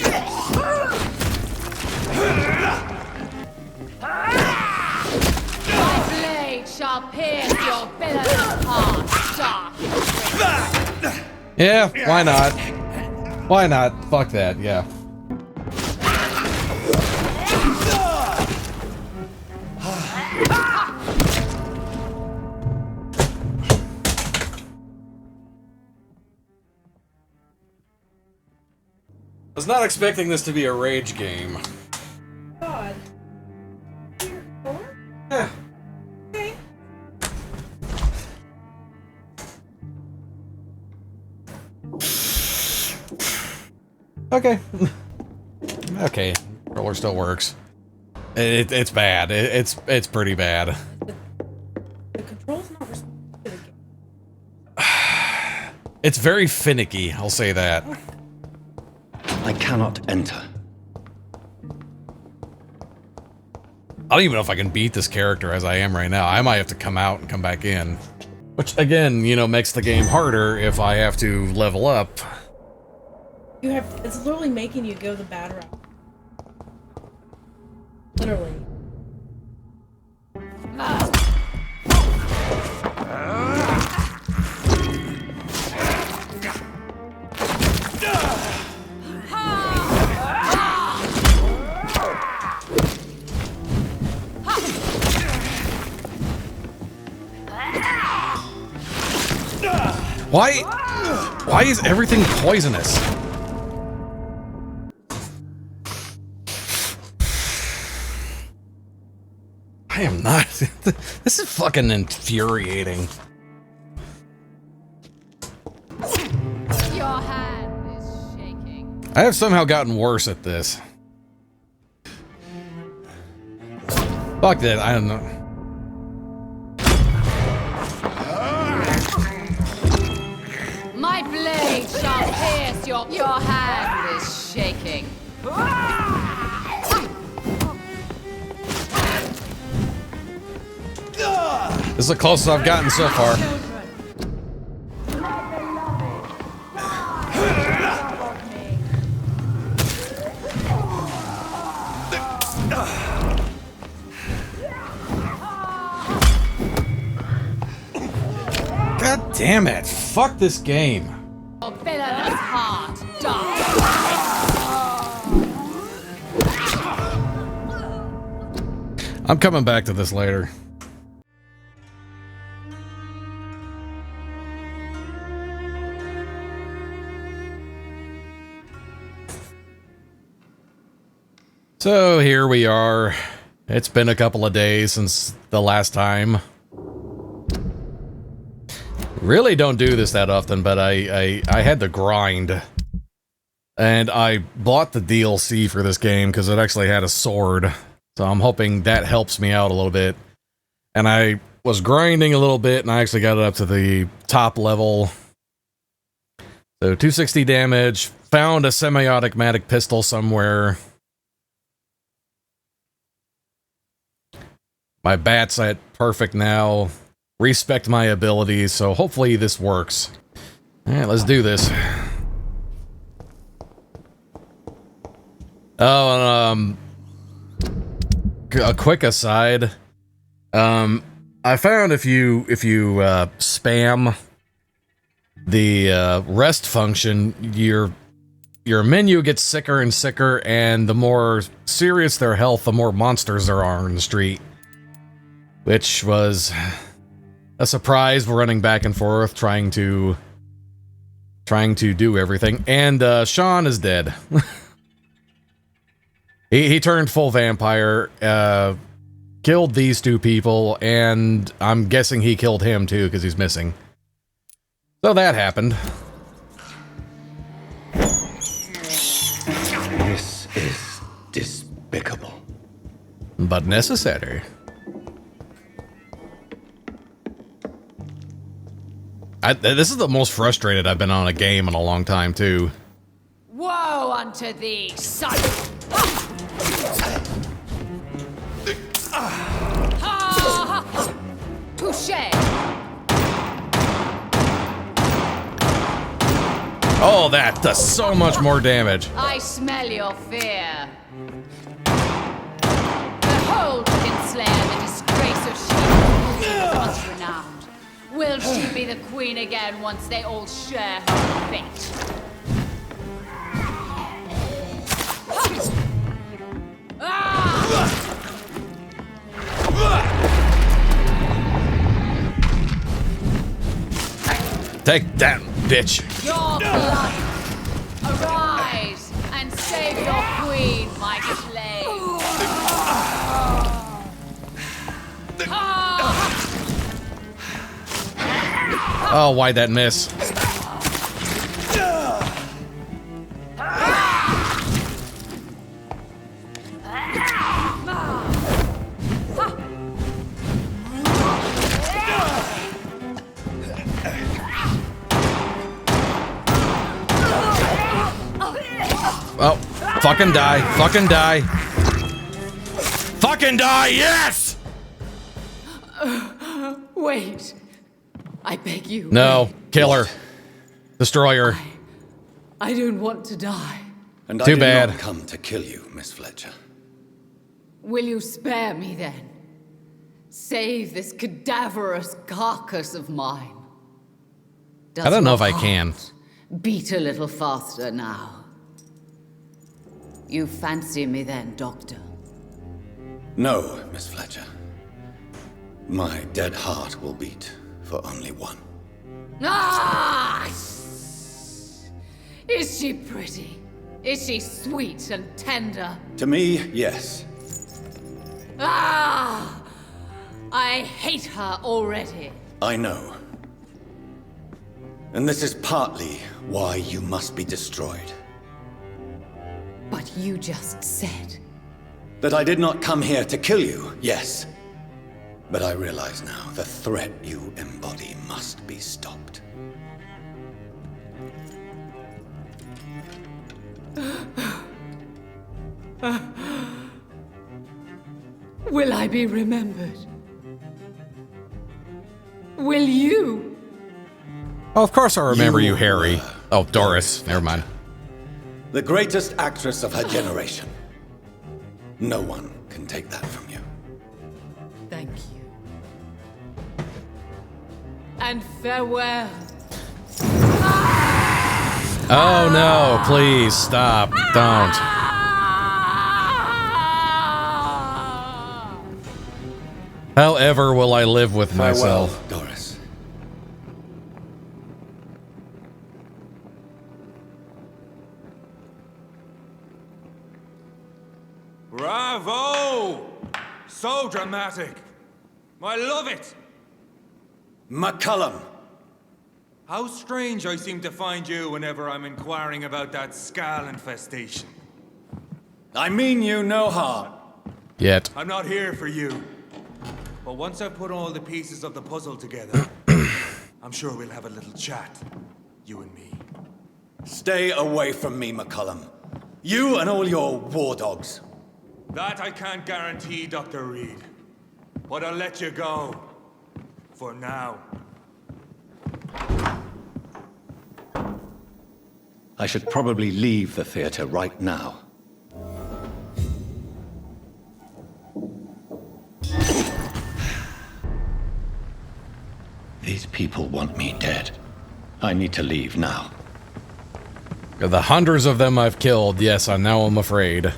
My blade shall pierce your villainous heart, dark. Yeah, why not? Why not? Fuck that, yeah. I was not expecting this to be a rage game. God. Yeah. Okay. Okay. Roller still works. It's bad. It's pretty bad. The control's not responsive to the game. It's very finicky, I'll say that. I cannot enter. I don't even know if I can beat this character as I am right now. I might have to come out and come back in. Which, again, you know, makes the game harder if I have to level up. You have to, it's literally making you go the bad route. Literally. Why is everything poisonous? I am not. This is fucking infuriating. Your hand is shaking. I have somehow gotten worse at this. Fuck that, I don't know. My blade shall pierce your hand is shaking. This is the closest I've gotten so far. God damn it. Fuck this game. Your villainous heart dies. I'm coming back to this later. So here we are. It's been a couple of days since the last time. Really don't do this that often, but I had to grind. And I bought the DLC for this game because it actually had a sword. So I'm hoping that helps me out a little bit. And I was grinding a little bit and I actually got it up to the top level. So 260 damage. Found a semi-automatic pistol somewhere. My bat's at perfect now. Respect my abilities, so hopefully this works. Alright, let's do this. Oh, and, a quick aside. I found if you spam the rest function, your menu gets sicker and sicker, and the more serious their health, the more monsters there are in the street. Which was a surprise. We're running back and forth, trying to do everything. And Sean is dead. he turned full vampire, killed these two people, and I'm guessing he killed him too because he's missing. So that happened. This is despicable. But necessary. This is the most frustrated I've been on a game in a long time, too. Woe unto thee, son! Touché! Oh, that does so much more damage. I smell your fear. Behold, Kinslayer, the disgrace of she who was once renowned. Will she be the queen again once they all share her fate? Take that, bitch. Your blood, arise and save your queen, my slave. Oh, why'd that miss? Oh, fucking die, fucking die. Fucking die, yes! Wait. I beg you. No, kill her. Destroy her. I don't want to die. And Too I did bad. not come to kill you, Miss Fletcher. Will you spare me then? Save this cadaverous carcass of mine. I don't know if I your can. heart beat a little faster now. You fancy me then, Doctor? No, Miss Fletcher. My dead heart will beat for only one. Ah! Is she pretty? Is she sweet and tender? To me, yes. Ah! I hate her already. I know. And this is partly why you must be destroyed. But you just said... That I did not come here to kill you, yes. But I realize now the threat you embody must be stopped. Will I be remembered? Will you? Oh, of course I remember you, Harry. Oh, Doris. Never mind. The greatest actress of her generation. No one can take that from you. Thank you. And farewell. Oh no, please stop. Don't. However will I live with myself? Farewell, Doris. Bravo! So dramatic. I love it. McCullum. How strange I seem to find you whenever I'm inquiring about that Skal infestation. I mean you no harm. Yet. I'm not here for you. But once I've put all the pieces of the puzzle together, I'm sure we'll have a little chat. You and me. Stay away from me, McCullum. You and all your war dogs. That I can't guarantee, Dr. Reid. But I'll let you go. For now. I should probably leave the theater right now. These people want me dead. I need to leave now. The hundreds of them I've killed, yes, I'm afraid.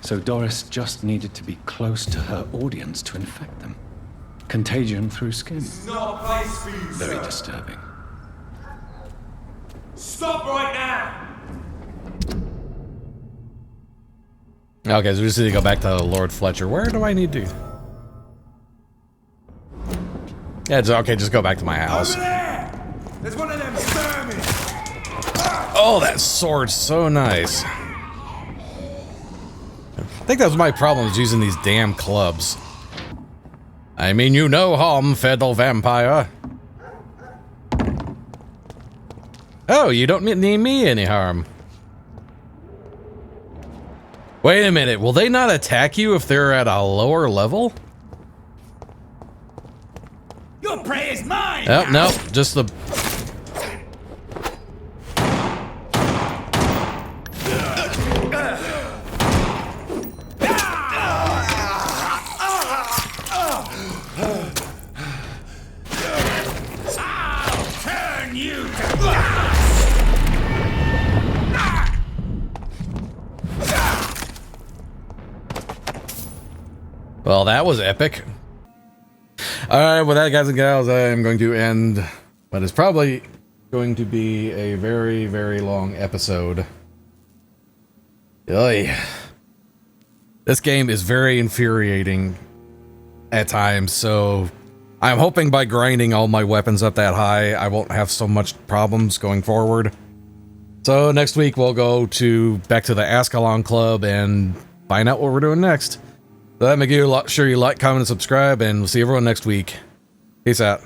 So Doris just needed to be close to her audience to infect them. Contagion through skin. It's not a place for you, Very sir. disturbing. Stop right now! Okay, so we just need to go back to Lord Fletcher. Where do I need to? Yeah, okay, just go back to my house. Over there! There's one of them vermin! Oh, that sword's so nice. I think that was my problem, is using these damn clubs. I mean, you no harm, Fiddle Vampire. Oh, you don't mean me any harm. Wait a minute, will they not attack you if they're at a lower level? Your prey is mine! Oh, no, just the... Well, that was epic. Alright, with that, guys and gals, I am going to end what is probably going to be a very, very long episode. Oy. This game is very infuriating at times, so I'm hoping by grinding all my weapons up that high, I won't have so much problems going forward. So next week, we'll go back to the Ascalon Club and find out what we're doing next. So that make sure you like, comment, and subscribe, and we'll see everyone next week. Peace out.